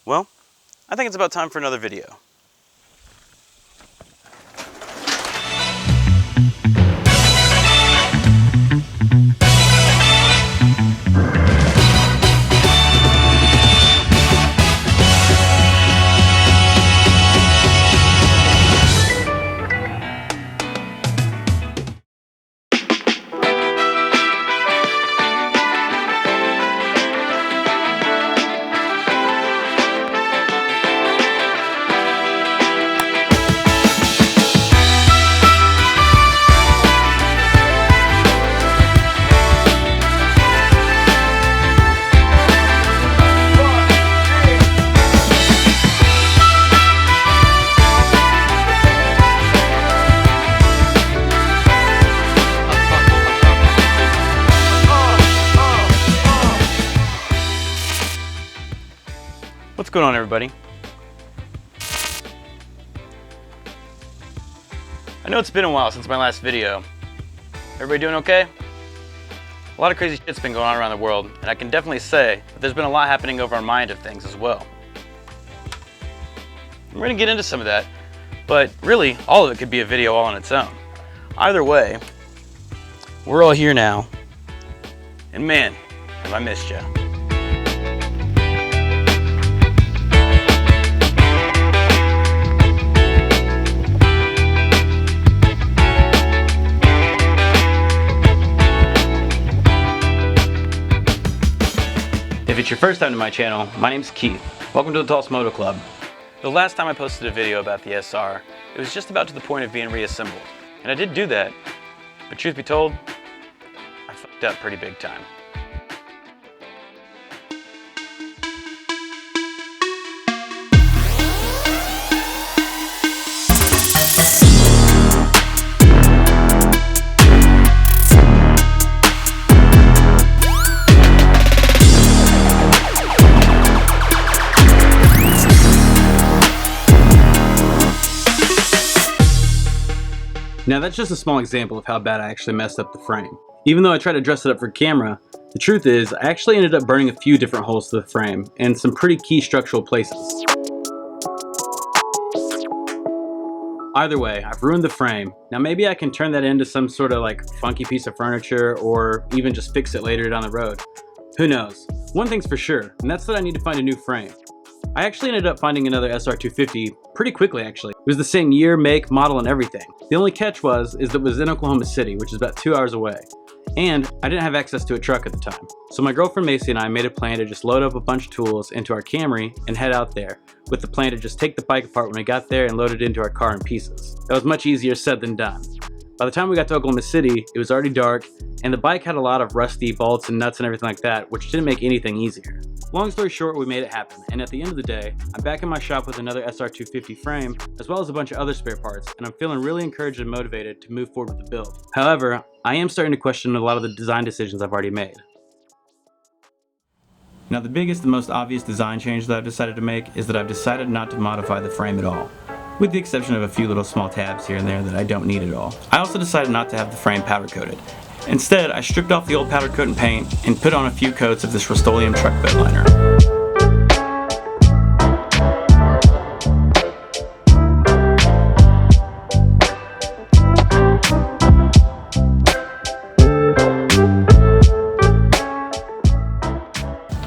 Well, I think it's about time for another video. What's going on, everybody? I know it's been a while since my last video. Everybody doing okay? A lot of crazy shit's been going on around the world, and I can definitely say that there's been a lot happening over our mind of things as well. We're going to get into some of that, but really, all of it could be a video all on its own. Either way, we're all here now, and man, have I missed ya. If it's your first time to my channel, my name's Keith. Welcome to the Tulsa Moto Club. The last time I posted a video about the SR, it was just about to the point of being reassembled. And I did do that, but truth be told, I fucked up pretty big time. Now that's just a small example of how bad I actually messed up the frame. Even though I tried to dress it up for camera, the truth is I actually ended up burning a few different holes to the frame and some pretty key structural places. Either way, I've ruined the frame. Now maybe I can turn that into some sort of like funky piece of furniture or even just fix it later down the road. Who knows? One thing's for sure, and that's that I need to find a new frame. I actually ended up finding another SR250 pretty quickly actually. It was the same year, make, model, and everything. The only catch is that it was in Oklahoma City, which is about 2 hours away. And I didn't have access to a truck at the time. So my girlfriend Macy and I made a plan to just load up a bunch of tools into our Camry and head out there, with the plan to just take the bike apart when we got there and load it into our car in pieces. That was much easier said than done. By the time we got to Oklahoma City, it was already dark, and the bike had a lot of rusty bolts and nuts and everything like that, which didn't make anything easier. Long story short, we made it happen, and at the end of the day, I'm back in my shop with another SR250 frame, as well as a bunch of other spare parts, and I'm feeling really encouraged and motivated to move forward with the build. However, I am starting to question a lot of the design decisions I've already made. Now the biggest and most obvious design change that I've decided to make is that I've decided not to modify the frame at all, with the exception of a few little small tabs here and there that I don't need at all. I also decided not to have the frame powder coated. Instead, I stripped off the old powder coat and paint and put on a few coats of this Rust-Oleum truck bed liner.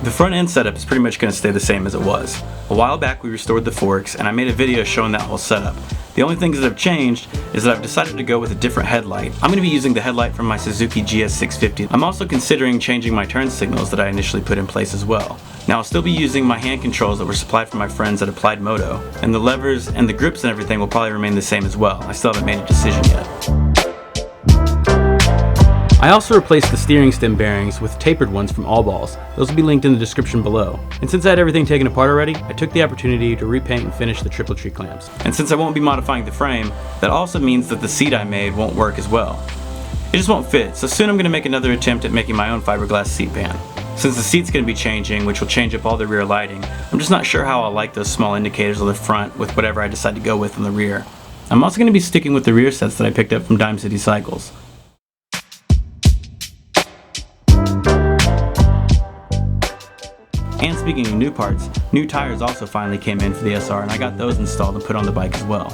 The front end setup is pretty much going to stay the same as it was. A while back we restored the forks and I made a video showing that whole setup. The only things that have changed is that I've decided to go with a different headlight. I'm going to be using the headlight from my Suzuki GS650. I'm also considering changing my turn signals that I initially put in place as well. Now I'll still be using my hand controls that were supplied from my friends at Applied Moto, and the levers and the grips and everything will probably remain the same as well. I still haven't made a decision yet. I also replaced the steering stem bearings with tapered ones from All Balls. Those will be linked in the description below. And since I had everything taken apart already, I took the opportunity to repaint and finish the triple tree clamps. And since I won't be modifying the frame, that also means that the seat I made won't work as well. It just won't fit, so soon I'm going to make another attempt at making my own fiberglass seat pan. Since the seat's going to be changing, which will change up all the rear lighting, I'm just not sure how I'll like those small indicators on the front with whatever I decide to go with on the rear. I'm also going to be sticking with the rear sets that I picked up from Dime City Cycles. And speaking of new parts, new tires also finally came in for the SR, and I got those installed and put on the bike as well.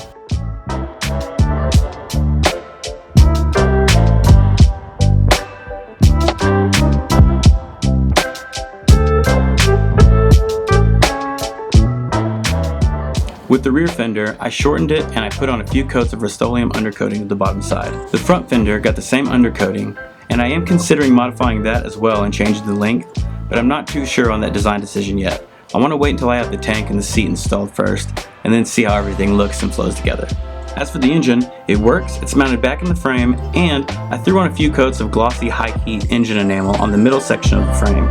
With the rear fender, I shortened it and I put on a few coats of Rust-Oleum undercoating at the bottom side. The front fender got the same undercoating, and I am considering modifying that as well and changing the length, but I'm not too sure on that design decision yet. I want to wait until I have the tank and the seat installed first, and then see how everything looks and flows together. As for the engine, it works, it's mounted back in the frame, and I threw on a few coats of glossy high heat engine enamel on the middle section of the frame.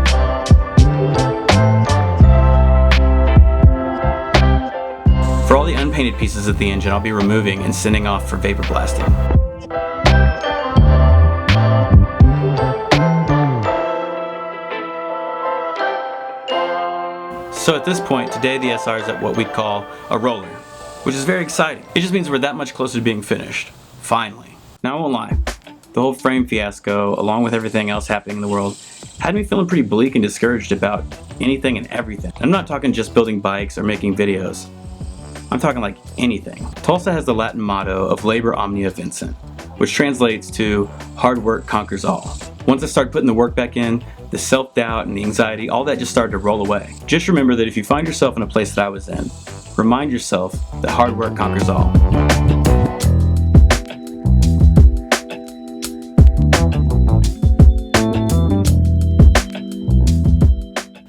For all the unpainted pieces of the engine, I'll be removing and sending off for vapor blasting. So at this point, today the SR is at what we'd call a roller, which is very exciting. It just means we're that much closer to being finished. Finally. Now I won't lie, the whole frame fiasco, along with everything else happening in the world, had me feeling pretty bleak and discouraged about anything and everything. I'm not talking just building bikes or making videos. I'm talking like anything. Tulsa has the Latin motto of labor omnia vincit, which translates to hard work conquers all. Once I started putting the work back in, the self-doubt and the anxiety, all that just started to roll away. Just remember that if you find yourself in a place that I was in, remind yourself that hard work conquers all.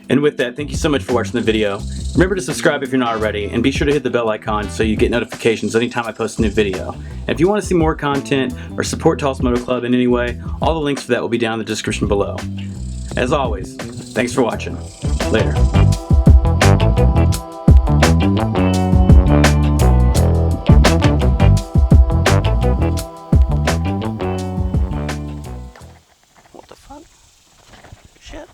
And with that, thank you so much for watching the video. Remember to subscribe if you're not already, and be sure to hit the bell icon so you get notifications anytime I post a new video. And if you want to see more content or support Tulsa Moto Club in any way, all the links for that will be down in the description below. As always, thanks for watching. Later. What the fuck? Shit.